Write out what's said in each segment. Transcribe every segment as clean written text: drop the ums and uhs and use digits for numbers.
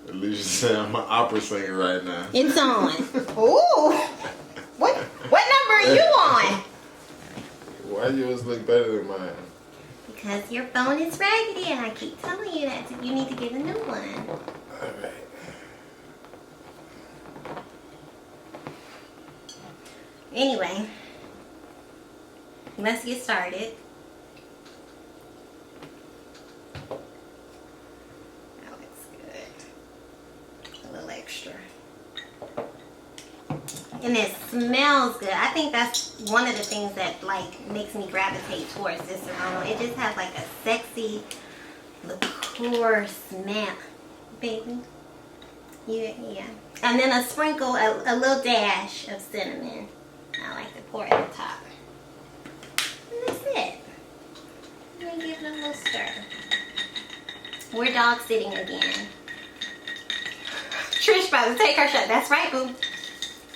At least you say I'm an opera singer right now. It's on. Ooh. What number are you on? Why yours look better than mine? Because your phone is raggedy and I keep telling you that you need to get a new one. Alright. Anyway, let's get started. That looks good. A little extra. And it smells good. I think that's one of the things that like makes me gravitate towards this aroma. It just has like a sexy liqueur smell, baby. Yeah. And then a sprinkle, a little dash of cinnamon. I like to pour at the top. And that's it. Let me give it a little stir. We're dog sitting again. Trish about to take her shot. That's right, boo.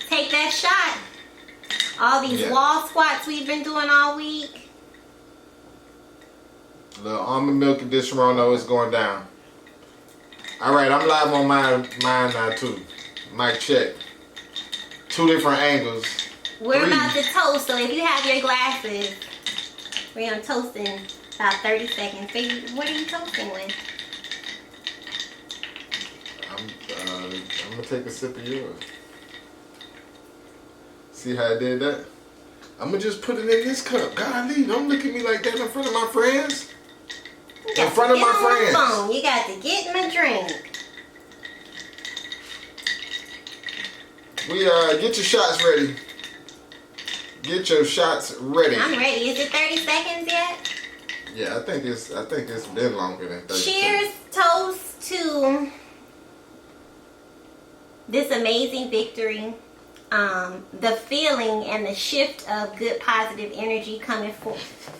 Take that shot. All these wall squats we've been doing all week. Little almond milk and Disaronno is going down. Alright, I'm live on mine now too. Mic check. 2 different angles. We're about to toast, so if you have your glasses, we're gonna toast in about 30 seconds. Baby, what are you toasting with? I'm gonna take a sip of yours. See how I did that? I'm gonna just put it in this cup. Golly, don't look at me like that in front of my friends. In front of my friends. Phone. You got to get him a drink. We get your shots ready. Get your shots ready. I'm ready. Is it 30 seconds yet? Yeah, I think it's been longer than 30 Cheers, seconds. toast to this amazing victory. The feeling and the shift of good positive energy coming forth.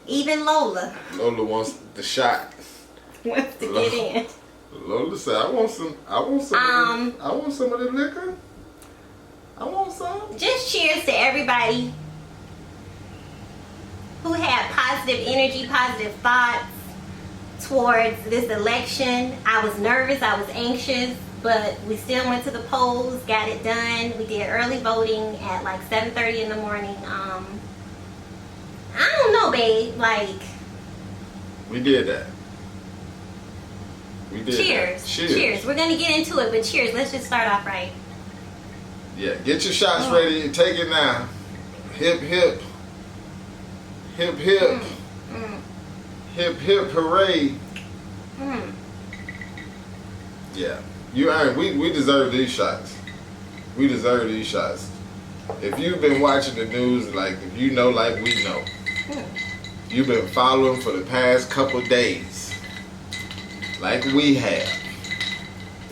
Even Lola Wants the shot. wants to get in. Lola said, I want some of the liquor. I want some. Just cheers to everybody who had positive energy, positive thoughts towards this election. I was nervous, I was anxious, but we still went to the polls, got it done. We did early voting at like 7:30 in the morning. I don't know, babe. Like, we did that. We did cheers. That. Cheers. Cheers. We're gonna get into it, but cheers. Let's just start off right. Yeah, get your shots ready. Take it now. Hip, hip. Hip, hip. Hip, hip, hooray. Yeah. You earned. We deserve these shots. We deserve these shots. If you've been watching the news, like, if you know like we know, you've been following for the past couple days, like we have.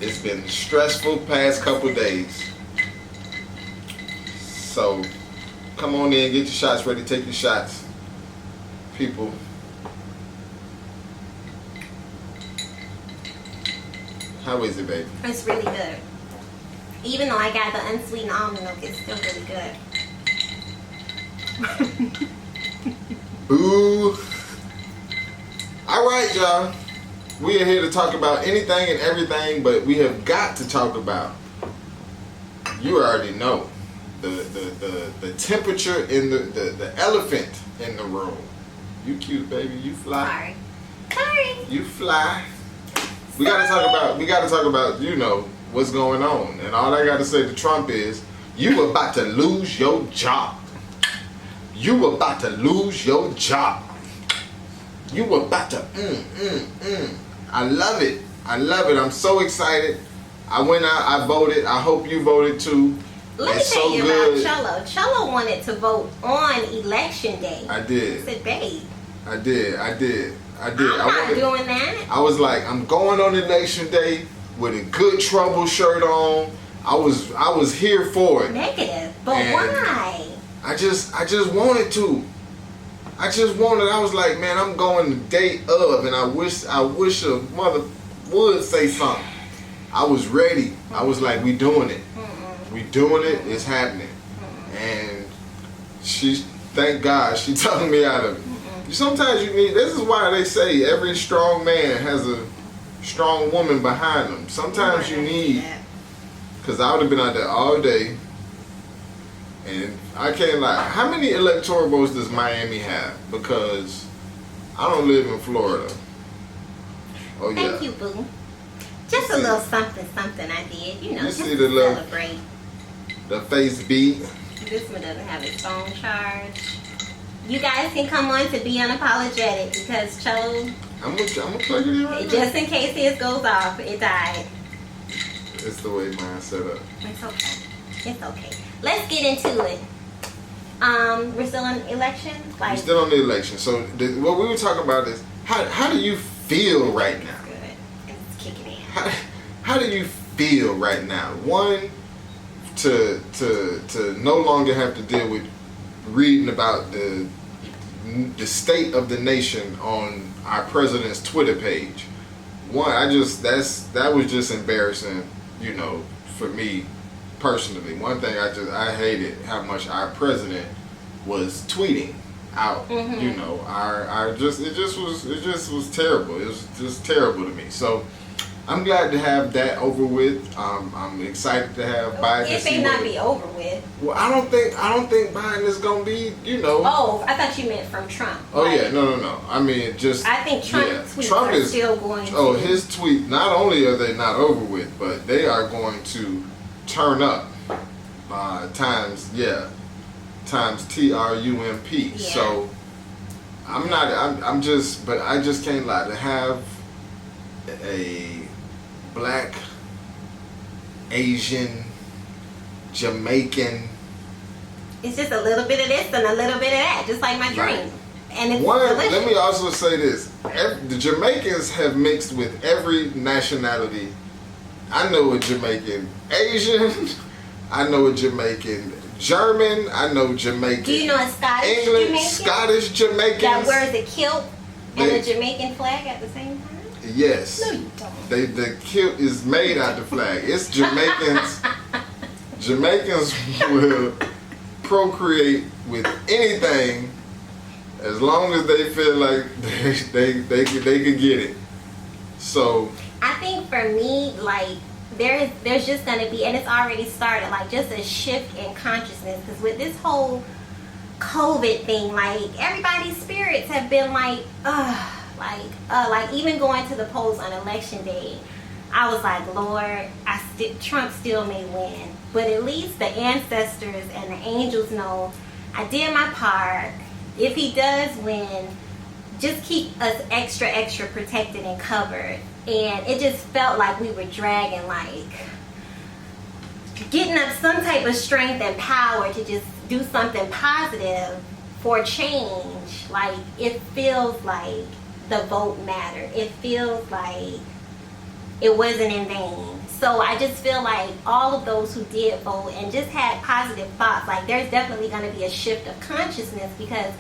It's been stressful past couple days. So, come on in, get your shots ready, take your shots. People. How is it, baby? It's really good. Even though I got the unsweetened almond milk, it's still really good. Boo. Alright, y'all. We are here to talk about anything and everything, but we have got to talk about, you already know, the temperature in the elephant in the room. You cute, baby. You fly. Sorry. You fly. We gotta talk about, you know, what's going on. And all I gotta say to Trump is, you about to lose your job. You about to lose your job. You about to I love it. I love it. I'm so excited. I went out, I voted. I hope you voted too. Let me tell you about Cholo. Cholo wanted to vote on election day. I did. I said, babe. I did. I'm not doing that. I was like, I'm going on election day with a good trouble shirt on. I was here for it. Negative. But and why? I just wanted to. I was like, man, I'm going the day of, and I wish a mother would say something. I was ready. I was like, we doing it. We doing it. It's happening. And thank God, she talked me out of it. Sometimes you need, this is why they say every strong man has strong woman behind them. Sometimes you need, that. because I would have been out there all day, and I can't lie. How many electoral votes does Miami have? Because I don't live in Florida. Oh yeah. Thank you, boo. Just a little something I did. You know, You just see to the little- celebrate. The face beat. This one doesn't have its phone charge. You guys can come on to be unapologetic because Cho, I'm gonna plug it in right now. just in case his goes off, it died. It's the way mine's set up. It's okay. It's okay. Let's get into it. We're still on elections. We're Like, still on the election. So what we were talking about is how do you feel right now? good. It's kicking in. How do you feel right now? One, to no longer have to deal with reading about the state of the nation on our president's Twitter page. One, that was just embarrassing, you know, for me personally. One thing I hated how much our president was tweeting out. Mhm. You know, it just was terrible. It was just terrible to me. So I'm glad to have that over with. I'm excited to have Biden. It may not be over with. Well, I don't think Biden is gonna be, you know. Oh, I thought you meant from Trump. Oh Like, yeah, no. I mean, just. I think Trump yeah. tweets Trump are is still going to. Oh, his tweet. Not only are they not over with, but they are going to turn up. Times TRUMP. Yeah. So I'm just, but I just can't lie to have a Black, Asian, Jamaican. It's just a little bit of this and a little bit of that, just like my Right. dream. And it's One, delicious. let me also say this: the Jamaicans have mixed with every nationality. I know a Jamaican Asian. I know a Jamaican German. I know Jamaican. Do you know a Scottish England, Jamaican Scottish Jamaicans. that wears a kilt and They- a Jamaican flag at the same time? Yes. No, you don't. The kilt is made out the flag. It's Jamaicans. Jamaicans will procreate with anything as long as they feel like they could get it. So I think for me, like there's just gonna be, and it's already started, like just a shift in consciousness. Because with this whole COVID thing, like everybody's spirits have been like even going to the polls on election day, I was like, Lord, Trump still may win, but at least the ancestors and the angels know I did my part. If he does win, just keep us extra protected and covered. And it just felt like we were dragging, like getting up some type of strength and power to just do something positive for change. Like it feels like the vote mattered. It feels like it wasn't in vain. So I just feel like all of those who did vote and just had positive thoughts, like there's definitely going to be a shift of consciousness, because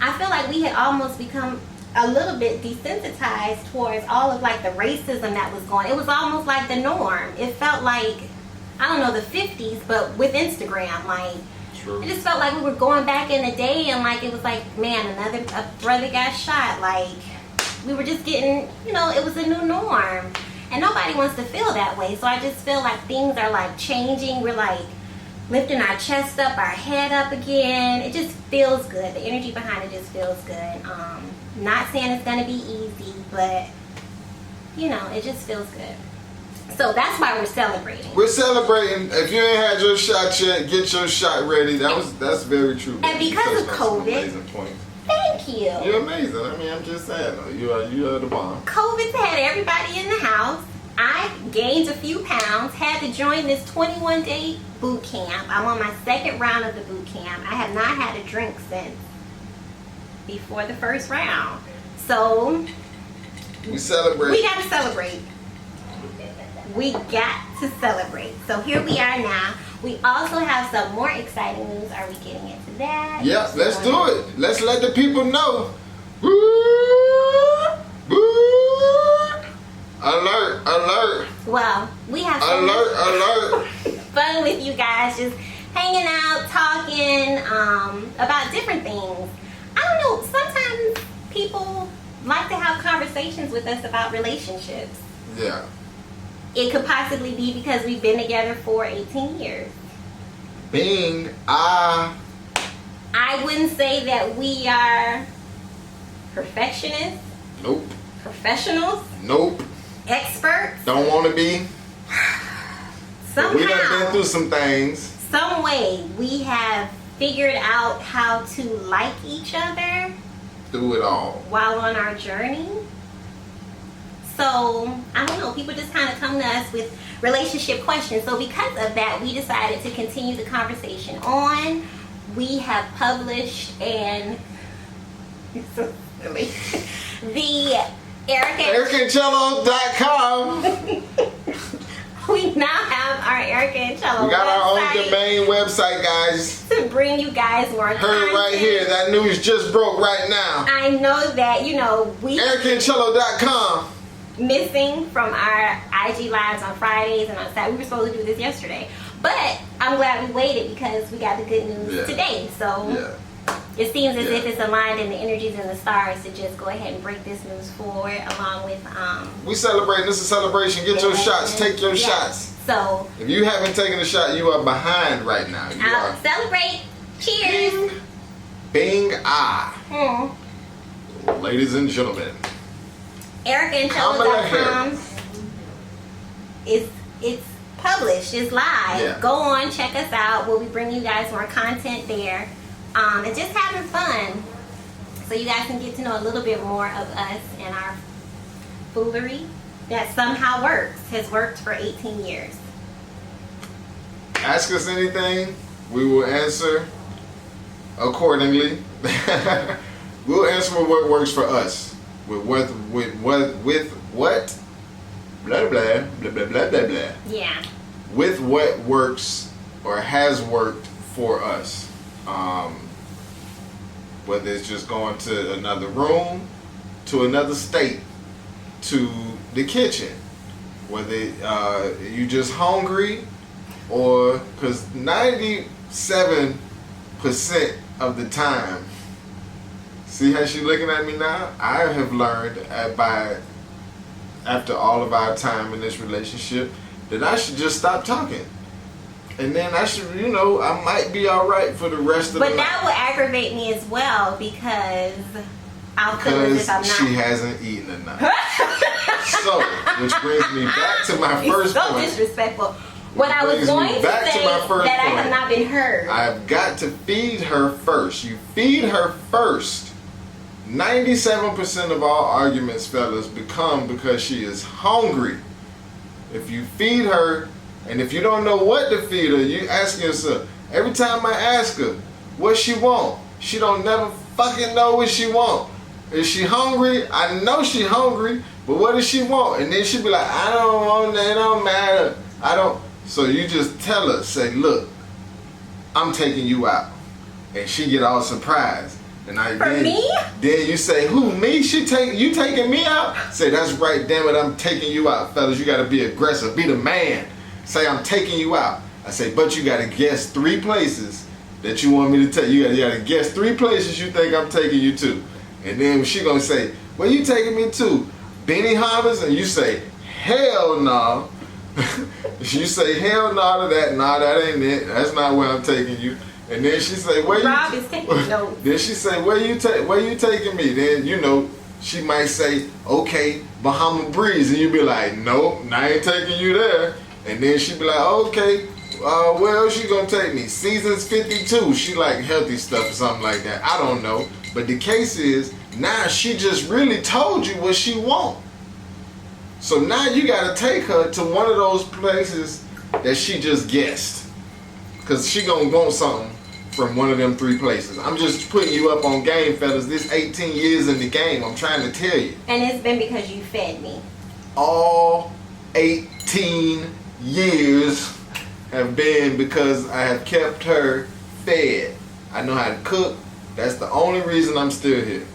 I feel like we had almost become a little bit desensitized towards all of like the racism that was going. It was almost like the norm. It felt like, I don't know, the 50s, but with Instagram. Like true. it just felt like we were going back in the day, and like it was like, man, a brother got shot. Like we were just getting, you know, it was a new norm. And nobody wants to feel that way. So I just feel like things are like changing. We're like lifting our chest up, our head up again. It just feels good. The energy behind it just feels good. Not saying it's gonna be easy, but you know, it just feels good. So that's why we're celebrating. we're celebrating. If you ain't had your shot yet, get your shot ready. That's very true. And because of You touched on some COVID, amazing points. thank you. You're amazing. I mean, I'm just saying, though, you are the bomb. COVID's had everybody in the house. I gained a few pounds, had to join this 21-day boot camp. I'm on my second round of the boot camp. I have not had a drink since before the first round. So We celebrate. we got to celebrate. We got to celebrate. So here we are now. We also have some more exciting news. Are we getting into that? Yeah, let's do it. Let's let the people know. Woo! Woo! Alert! Alert! Well, we have so much Alert! Alert! fun with you guys, just hanging out, talking about different things. I don't know, sometimes people like to have conversations with us about relationships. Yeah. It could possibly be because we've been together for 18 years. Bing, I wouldn't say that we are perfectionists, nope, professionals, nope, experts. don't want to be. But we done been Somehow, through some things. some way, we have figured out how to like each other Through it all. while on our journey. So, I don't know, people just kind of come to us with relationship questions. So because of that, we decided to continue the conversation on. We have published and so silly. The EricaandCello.com. We now have our Erica and Cello We got our own website domain website, guys. to bring you guys more Heard content. it right here. That news just broke right now. I know that, we EricaandCello.com. missing from our IG lives on Fridays and on Saturday. We were supposed to do this yesterday, but I'm glad we waited because we got the good news today. So it seems as if it's aligned in the energies and the stars to just go ahead and break this news forward along with We celebrating. This is a celebration. Get your shots. Take your shots. So If you haven't taken a shot, you are behind right now. You are. celebrate. Cheers. Bing, ladies and gentlemen. EricaandCello.com it's published, it's live. Yeah. Go on, check us out. We'll be bringing you guys more content there. And just having fun. So you guys can get to know a little bit more of us and our foolery that somehow has worked for 18 years. Ask us anything, we will answer accordingly. We'll answer with what works for us. With what blah blah blah blah blah blah blah. Yeah. With what works or has worked for us. Whether it's just going to another room, to another state, to the kitchen, whether you just hungry, or because 97% of the time, see how she looking at me now? I have learned after all of our time in this relationship that I should just stop talking. And then I should, I might be all right for the rest of the night. But that will aggravate me as well because I'll feel as if I'm not. She hasn't eaten enough. So, which brings me back to my first so point. Disrespectful. What I was going to say back to my first that I point. have not been heard. I've got to feed her first. You feed her first. 97% of all arguments, fellas, become because she is hungry. If you feed her, and if you don't know what to feed her, you ask yourself. Every time I ask her what she want, she don't never fucking know what she want. Is she hungry? I know she hungry, but what does she want? And then she be like, I don't want that, it don't matter. I don't. So you just tell her, say, look, I'm taking you out. And she get all surprised. And Me? Then you say, who, me? You taking me out? Say, that's right, damn it, I'm taking you out. Fellas, you gotta be aggressive, be the man. Say, I'm taking you out. I say, but you gotta guess 3 places that you want me to take. You gotta guess 3 places you think I'm taking you to. And then she gonna say, where you taking me to? Benihana's? And you say, hell no. You say, hell no to that. Nah, that ain't it. That's not where I'm taking you. And then she say, where Rob you is taking notes. Then she say, where you taking me? Then she might say, okay, Bahama Breeze, and you be like, nope, I ain't taking you there. And then she be like, okay, where else you gonna take me? Seasons 52. She like healthy stuff or something like that. I don't know. But the case is, now she just really told you what she want. So now you gotta take her to one of those places that she just guessed. Cause she gonna want something from one of them 3 places. I'm just putting you up on game, fellas. This 18 years in the game, I'm trying to tell you. And it's been because you fed me. All 18 years have been because I have kept her fed. I know how to cook. That's the only reason I'm still here.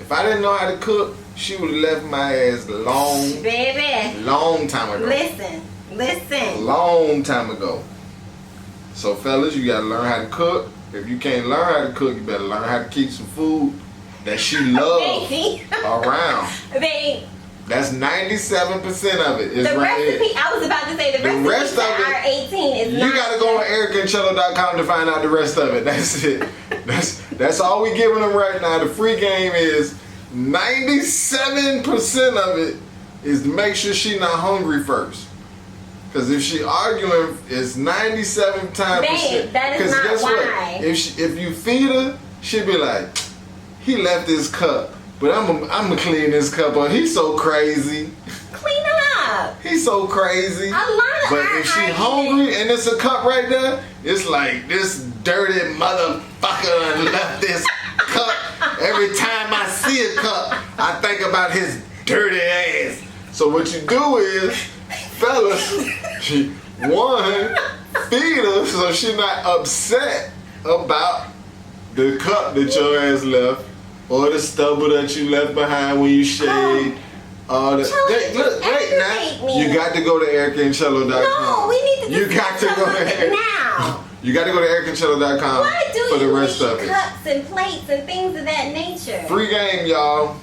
If I didn't know how to cook, she would have left my ass long time ago. Listen. Long time ago. So fellas, you gotta learn how to cook. If you can't learn how to cook, you better learn how to keep some food that she loves around. That's 97% of it. Is The right recipe, here. I was about to say the The recipe rest for of it, our 18 is You not. gotta go on ericandcello.com to find out the rest of it. That's it. That's all we giving them right now. The free game is 97% of it is to make sure she not hungry first. Cause if she arguing, it's 97 times. Babe, that is 'Cause not guess why. what? If you feed her, she'll be like, he left his cup, but I'm gonna clean this cup up. He's so crazy. Clean them up. He's so crazy. A lot of But our if she arguments- hungry and it's a cup right there, it's like this dirty motherfucker done left this cup. Every time I see a cup, I think about his dirty ass. So what you do is, fellas, one, feed her so she not upset about the cup that your ass left or the stubble that you left behind when you shaved. Chloe, Look, wait now. aggravate me. You got to go to ericandcello.com. No, we need to You got to go to it now. You got to go to ericandcello.com Why do for the you rest leave of it. cups and plates and things of that nature? Free game, y'all.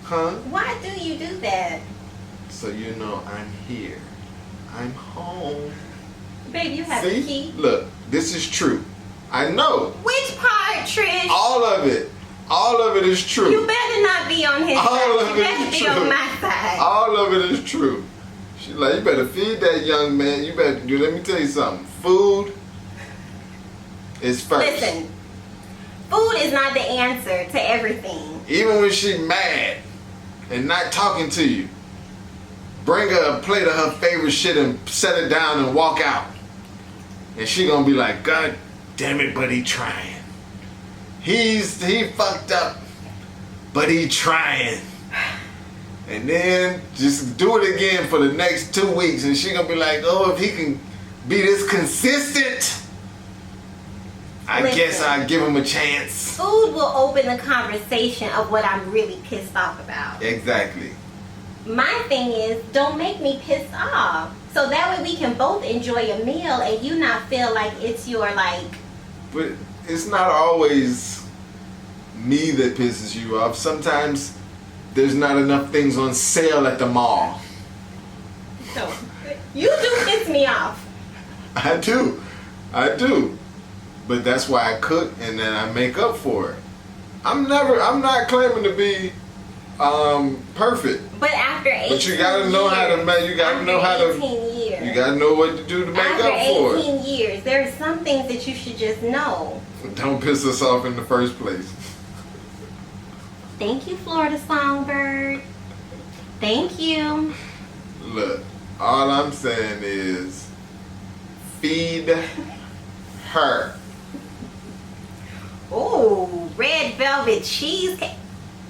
Huh? Why do you do that? So you know I'm here. I'm home. Babe, you have a See? key. Look, this is true. I know. Which part, Trish? All of it. All of it is true. You better not be on his All side. of You it better is be true. on my side. All of it is true. She's like, you better feed that young man. You better do. Let me tell you something. Food is first. Listen, food is not the answer to everything. Even when she mad and not talking to you, bring her a plate of her favorite shit and set it down and walk out. And she gonna be like, God damn it, but he trying. He fucked up, but he trying. And then just do it again for the next 2 weeks, and she gonna be like, oh, if he can be this consistent, I Listen. guess I'll give him a chance. Food will open the conversation of what I'm really pissed off about. Exactly. My thing is, don't make me pissed off. So that way we can both enjoy a meal and you not feel like it's your like. But it's not always me that pisses you off. Sometimes there's not enough things on sale at the mall. So you do piss me off. I do. But that's why I cook and then I make up for it. I'm not claiming to be perfect. But after 18 But you gotta know how to make. You gotta know how to. 18 years. You gotta know what to do to make After up for it. 18 years, there are some things that you should just know. Don't piss us off in the first place. Thank you, Florida Songbird. Thank you. Look, all I'm saying is feed her. Ooh, red velvet cheesecake.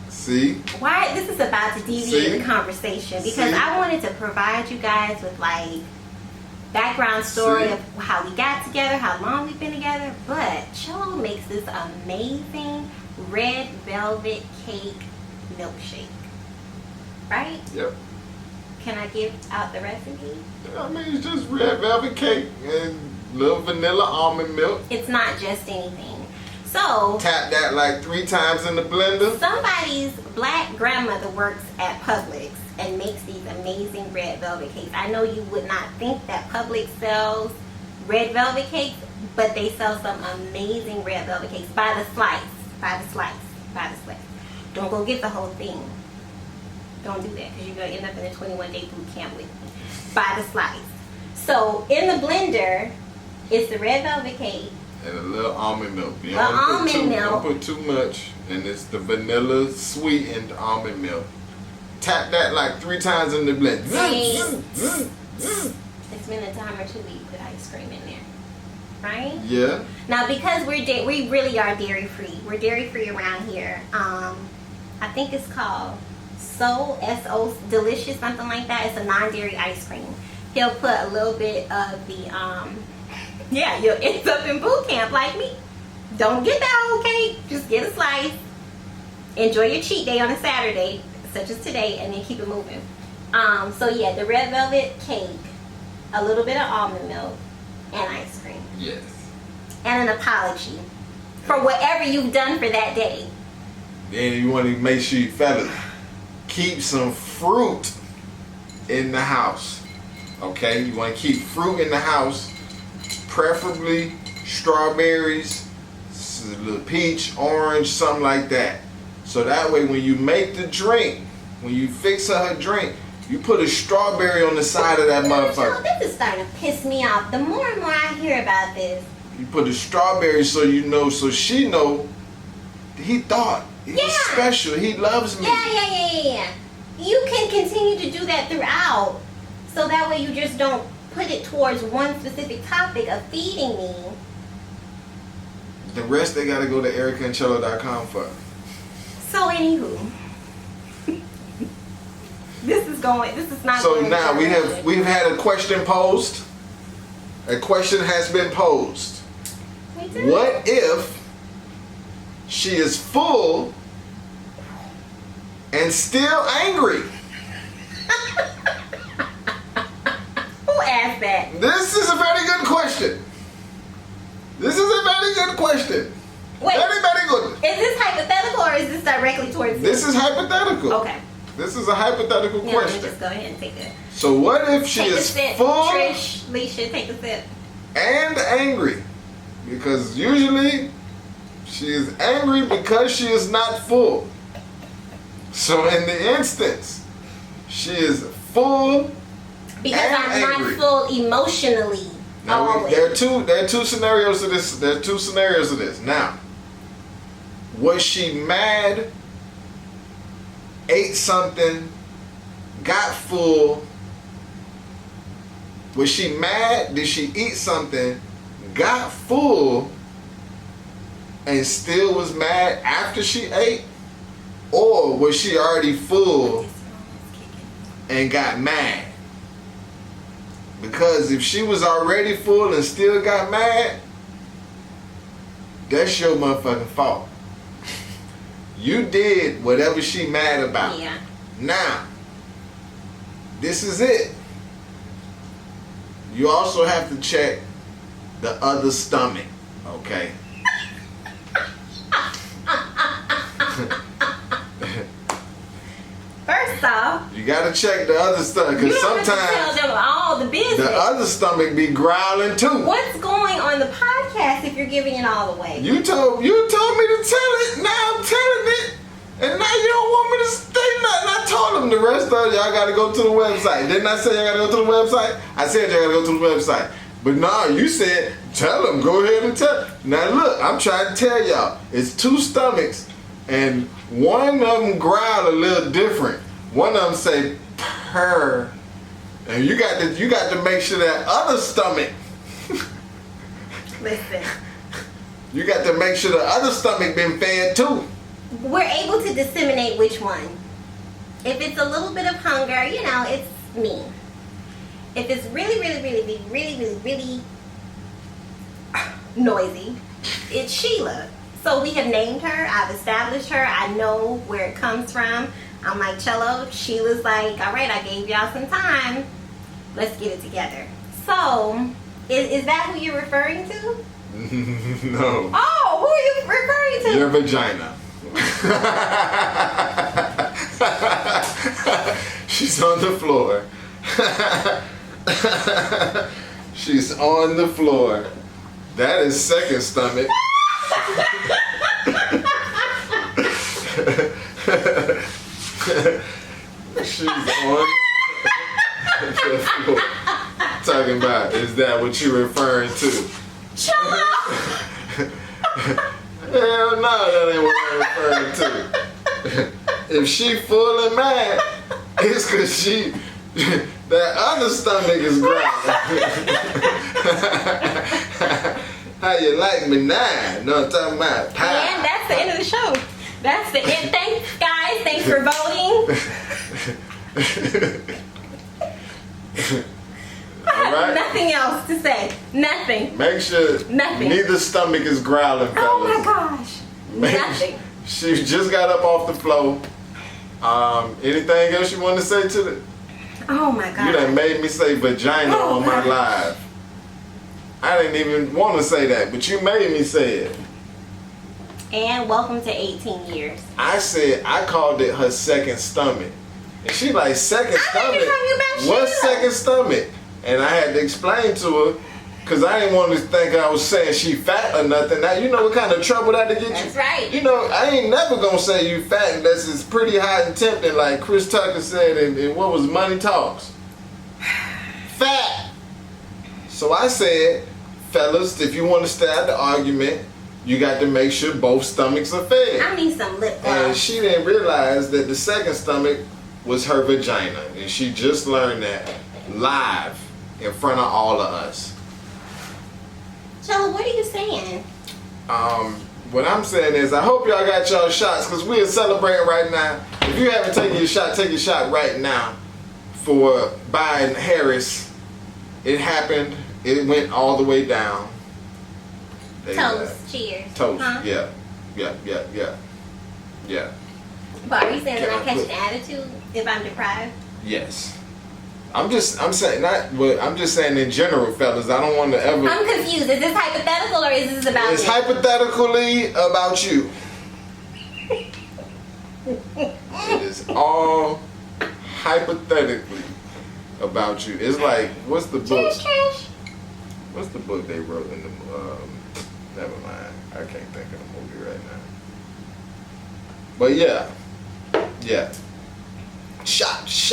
See? Why this is about to deviate See? the conversation because See? I wanted to provide you guys with like background story See? of how we got together, how long we've been together, but Cho makes this amazing red velvet cake milkshake. Right? Yep. Can I give out the recipe? I mean, it's just red velvet cake and little vanilla almond milk. It's not just anything. So Tap that like 3 times in the blender. somebody's black grandmother works at Publix and makes these amazing red velvet cakes. I know you would not think that Publix sells red velvet cakes, but they sell some amazing red velvet cakes by the slice. Don't go get the whole thing. Don't do that because you're going to end up in a 21-day boot camp with me. By the slice. So in the blender is the red velvet cake. And a little almond milk. You Well, don't put almond milk. Don't put too much. And it's the vanilla sweetened almond milk. Tap that like 3 times in the blender. It's been a time or two where you put ice cream in there. Right? Yeah. Now, because we really are dairy free. We're dairy free around here. I think it's called So S-O Delicious, something like that. It's a non-dairy ice cream. He'll put a little bit of the yeah, you'll end up in boot camp like me. Don't get that whole cake. Just get a slice. Enjoy your cheat day on a Saturday, such as today, and then keep it moving. So yeah, the red velvet cake, a little bit of almond milk, and ice cream. Yes. And an apology for whatever you've done for that day. Then you want to make sure you fellas keep keep some fruit in the house. Okay, you want to keep fruit in the house, preferably strawberries, a little peach, orange, something like that. So that way when you make the drink, when you fix her drink, you put a strawberry on the side of that motherfucker. This is starting to piss me off. The more and more I hear about this. You put a strawberry so you know, so she know he thought he was special. He loves me. Yeah. You can continue to do that throughout. So that way you just don't put it towards one specific topic of feeding me. The rest they gotta go to ericaandcello.com for. So anywho. This is not So going now anywhere. we've had a question posed. A question has been posed. We did. What if she is full and still angry? Who asked that? This is a very good question. This is a very good question. Wait. Very good. Is this hypothetical or is this directly towards This is hypothetical. Okay. This is a hypothetical Yeah, let me question. just go ahead and take it. So what if she Take a is sip. full Trish, Leisha, take a sip. and angry? Because usually she is angry because she is not full. So in the instance, she is full Because and I'm angry. not full emotionally. Now always. there are two scenarios to this. There are two scenarios of this. Now, was she mad? Ate something, got full. Was she mad? Did she eat something, got full, and still was mad after she ate? Or was she already full and got mad? Because if she was already full and still got mad, that's your motherfucking fault. You did whatever she mad about. Yeah. Now, this is it. You also have to check the other stomach, okay? First off, You gotta check the other stomach, you because don't have to sometimes tell them all the business. the other stomach be growling too. What's going on the podcast if you're giving it all away? You told me to tell it. Now I'm telling it, and now you don't want me to say nothing. I told them the rest of y'all gotta go to the website. Didn't I say y'all gotta go to the website? I said y'all gotta go to the website. But nah, you said tell them. Go ahead and tell. Now look, I'm trying to tell y'all. It's two stomachs, and one of them growl a little different. One of them say purr, and you got to make sure that other stomach. Listen, You got to make sure the other stomach been fed too. we're able to disseminate which one. If it's a little bit of hunger, it's me. If it's really noisy, it's Sheila. So we have named her. I've established her. I know where it comes from. I'm like, Cello. Sheila's like, all right, I gave y'all some time. Let's get it together. So, is that who you're referring to? No. Oh, who are you referring to? Your vagina. She's on the floor. She's on the floor. That is second stomach. She's on the floor. Talking about, is that what you're referring to? Cello! Hell no, that ain't what I'm referring to. If she full and mad, it's cause that other stomach is growling. How you like me now? No, I'm talking about pie. And that's the end of the show. That's the end. Thanks, guys. Thanks for voting. All right? Nothing else to say. Nothing. Make sure Nothing. neither stomach is growling, fellas. Oh my gosh. Nothing. She just got up off the floor. Anything else you want to say to the? Oh my You done god. made me say vagina Oh, on my God. live. I didn't even want to say that, but you made me say it. And welcome to 18 years. I called it her second stomach. And she like, second I stomach? think you're talking about What's Sheila. second stomach? And I had to explain to her, because I didn't want to think I was saying she fat or nothing. Now, you know what kind of trouble that to get you? That's right. You know, I ain't never going to say you fat unless it's pretty hot and tempting, like Chris Tucker said in what was Money Talks. Fat. So I said, fellas, if you want to start the argument, you got to make sure both stomachs are fed. I need some lip And gloss. she didn't realize that the second stomach was her vagina. And she just learned that live in front of all of us. Chella, what are you saying? What I'm saying is, I hope y'all got y'all shots, because we are celebrating right now. If you haven't taken your shot, take your shot right now for Biden Harris. It happened. It went all the way down. They, Toast. Cheers. Toast. Huh? Yeah. But are you saying that Can I I catch put- an attitude if I'm deprived? Yes. I'm saying not. Well, I'm just saying in general, fellas. I don't want to ever. I'm confused. Is this hypothetical or is this about It's me? hypothetically about you. It is all hypothetically about you. It's like, what's the book? Trash. What's the book they wrote in the? Never mind. I can't think of the movie right now. But yeah. Shots.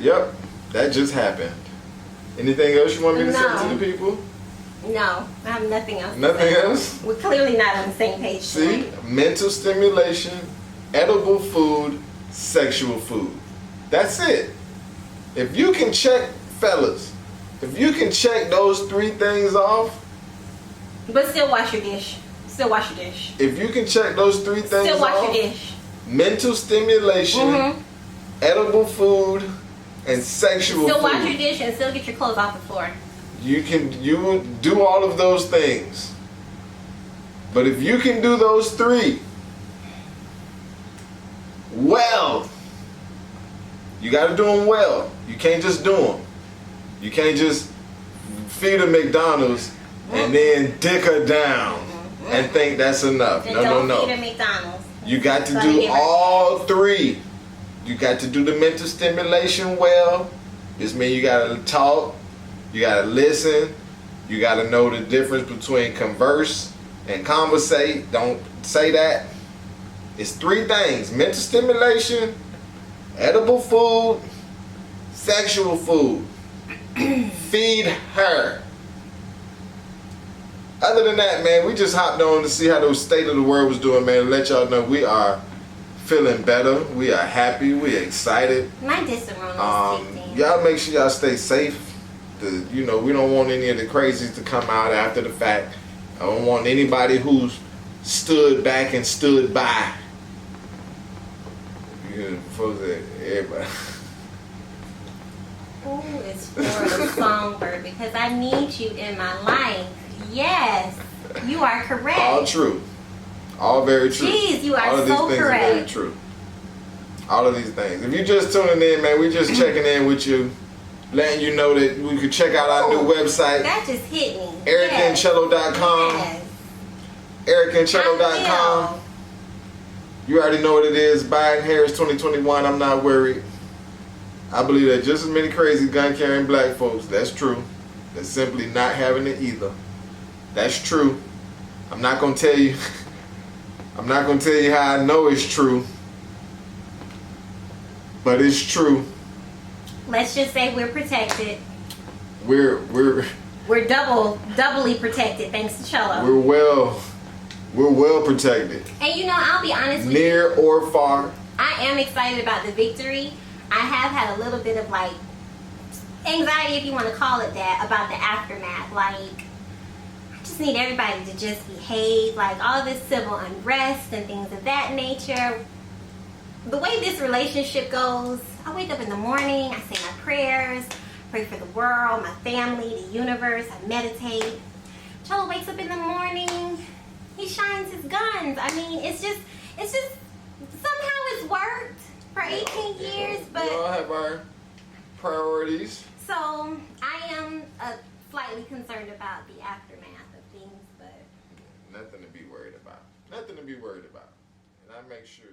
Yep, that just happened. Anything else you want me to say No. to the people? No, I have nothing else. to Nothing say. else? We're clearly not on the same page. See, tonight. mental stimulation, edible food, sexual food. That's it. If you can check, fellas, if you can check those 3 things off, But still wash your dish. Still wash your dish. if you can check those 3 things Still wash off, your dish. mental stimulation, Mm-hmm. edible food, and sexual Still food. wash your dish and still get your clothes off the floor. You will do all of those things. But if you can do those 3, well, you got to do them well. You can't just do them. You can't just feed a McDonald's and then dick her down and think that's enough. And No. don't feed at McDonald's. You got to Gotta do get right. all 3. You got to do the mental stimulation well. This means you got to talk, you got to listen, you got to know the difference between converse and conversate. Don't say that. It's 3 things: mental stimulation, edible food, sexual food. Feed her. Other than that, man, we just hopped on to see how the state of the world was doing, man. Let y'all know we are feeling better. We are happy. We are excited. My Disaronno is kicked in. Y'all make sure y'all stay safe. We don't want any of the crazies to come out after the fact. I don't want anybody who's stood back and stood by. Everybody. Who is Florida Songbird? Because I need you in my life. Yes, you are correct. All true. All very true. Jeez, you are All of these so things are very correct. true. All of these things. If you're just tuning in, man, we're just checking in with you, letting you know that we could check out our new website, That just hit me. ericandcello.com. Yes. ericandcello.com. I will. You already know what it is. Biden Harris 2021. I'm not worried. I believe that just as many crazy gun carrying black folks, that's true, that's simply not having it either. That's true. I'm not gonna tell you. I'm not gonna tell you how I know it's true, but it's true. Let's just say we're protected. We're We're doubly protected thanks to Cello. we're well protected, And you know, I'll be honest with you. near or far. I am excited about the victory. I have had a little bit of like anxiety, if you want to call it that, about the aftermath. Like, I just need everybody to just behave. Like all this civil unrest and things of that nature. The way this relationship goes, I wake up in the morning, I say my prayers, pray for the world, my family, the universe, I meditate. Cholo wakes up in the morning, he shines his guns. I mean, it's just somehow it's worked for 18 years, We all but have our priorities. so I am slightly concerned about the aftermath of things, but Nothing to be worried about. Nothing to be worried about. and I make sure